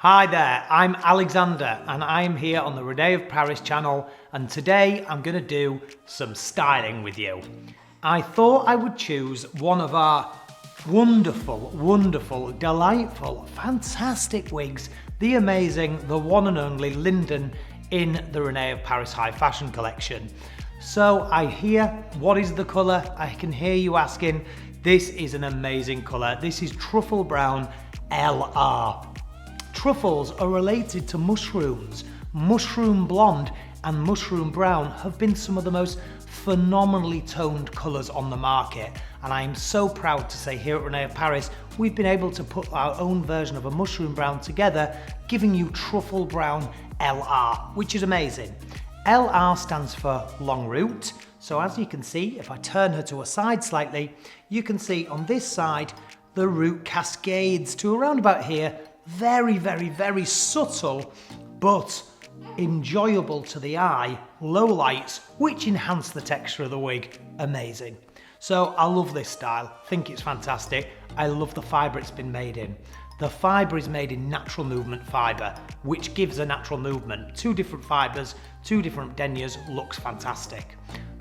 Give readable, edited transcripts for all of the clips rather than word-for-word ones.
Hi there, I'm Alexander and I'm here on the René of Paris channel, and today I'm going to do some styling with you. I thought I would choose one of our wonderful, delightful, fantastic wigs, the amazing, the one and only Lyndon in the René of Paris High Fashion collection. So I hear, what is the colour? I can hear you asking. This is an amazing colour. This is Truffle Brown LR. Truffles are related to mushrooms. Mushroom blonde and mushroom brown have been some of the most phenomenally toned colours on the market, and I am so proud to say here at René of Paris we've been able to put our own version of a mushroom brown together, giving you Truffle Brown LR, which is amazing. LR stands for long root, so as you can see, if I turn her to a side slightly, you can see on this side the root cascades to around about here. Very subtle, but enjoyable to the eye, low lights, which enhance the texture of the wig. Amazing. So I love this style, think it's fantastic. I love the fibre it's been made in. The fibre is made in natural movement fibre, which gives a natural movement. Two different fibres, two different deniers, looks fantastic.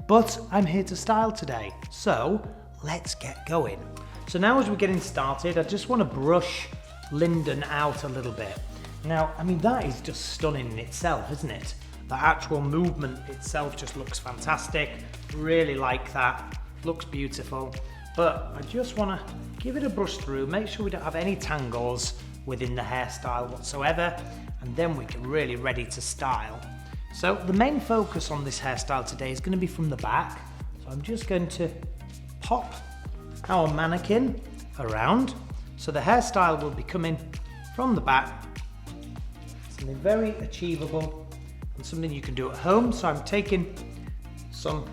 But I'm here to style today, so let's get going. So now as we're getting started, I just want to brush Lyndon out a little bit. Now, I mean, that is just stunning in itself, isn't it? The actual movement itself just looks fantastic. Really like that. Looks beautiful. But I just want to give it a brush through, make sure we don't have any tangles within the hairstyle whatsoever, and then we can really ready to style. So the main focus on this hairstyle today is going to be from the back. So I'm just going to pop our mannequin around. So the hairstyle will be coming from the back, something very achievable and something you can do at home. So I'm taking some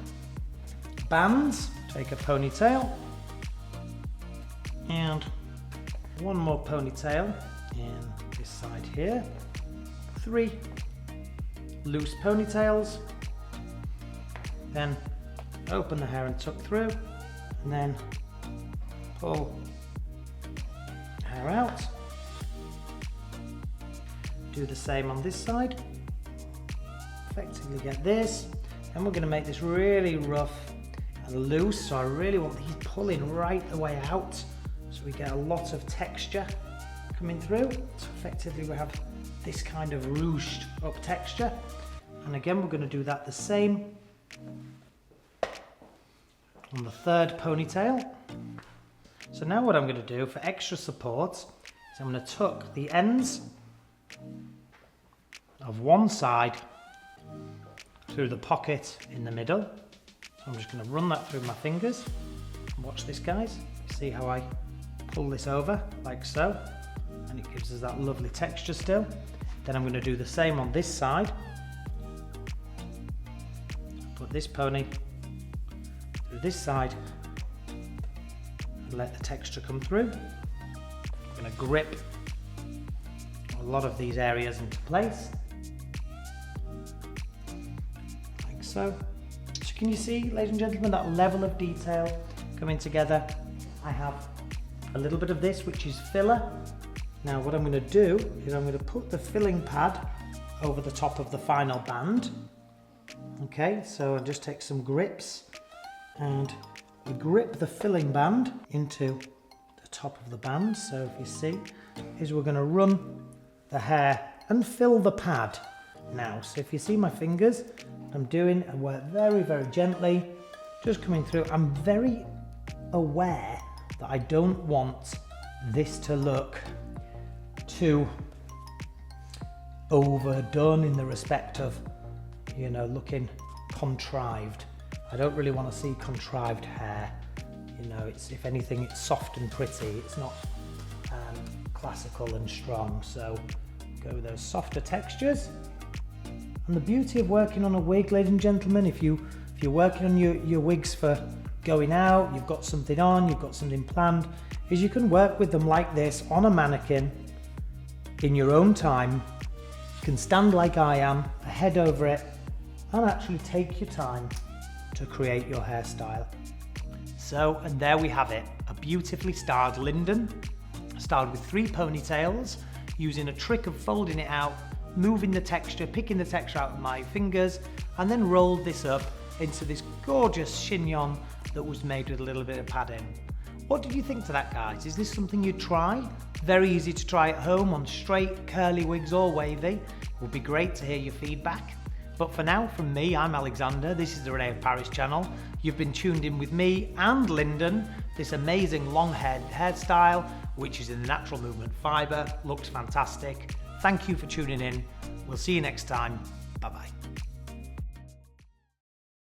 bands, take a ponytail and one more ponytail in this side here, 3 loose ponytails, then open the hair and tuck through, and then pull hair out. Do the same on this side. Effectively get this, and we're going to make this really rough and loose, so I really want these pulling right the way out so we get a lot of texture coming through. So effectively we have this kind of ruched up texture, and again we're going to do that the same on the third ponytail. So now what I'm going to do for extra support is I'm going to tuck the ends of one side through the pocket in the middle. So I'm just going to run that through my fingers. Watch this, guys. See how I pull this over like so, and it gives us that lovely texture still. Then I'm going to do the same on this side. Put this pony through this side and let the texture come through. I'm going to grip a lot of these areas into place, like so. So can you see, ladies and gentlemen, that level of detail coming together? I have a little bit of this, which is filler. Now what I'm going to do is I'm going to put the filling pad over the top of the final band. Okay, so I'll just take some grips and we grip the filling band into the top of the band. So if you see, is we're going to run the hair and fill the pad now. So if you see my fingers, I'm doing and work very gently, just coming through. I'm very aware that I don't want this to look too overdone in the respect of, you know, looking contrived. I don't really want to see contrived hair. You know, it's, if anything, it's soft and pretty. It's not classical and strong. So go with those softer textures. And the beauty of working on a wig, ladies and gentlemen, if you're working on your wigs for going out, you've got something on, you've got something planned, is you can work with them like this on a mannequin in your own time. You can stand like I am, a head over it, and actually take your time to create your hairstyle. So, and there we have it, a beautifully styled Lyndon, styled with 3 ponytails. using a trick of folding it out, moving the texture, picking the texture out with my fingers, and then rolled this up into this gorgeous chignon that was made with a little bit of padding. What did you think to that, guys? Is this something you'd try? Very easy to try at home on straight, curly wigs or wavy. Would be great to hear your feedback. But for now, from me, I'm Alexander. This is the René of Paris channel. You've been tuned in with me and Lyndon. This amazing long-haired hairstyle, which is in the natural movement fibre, looks fantastic. Thank you for tuning in. We'll see you next time. Bye-bye.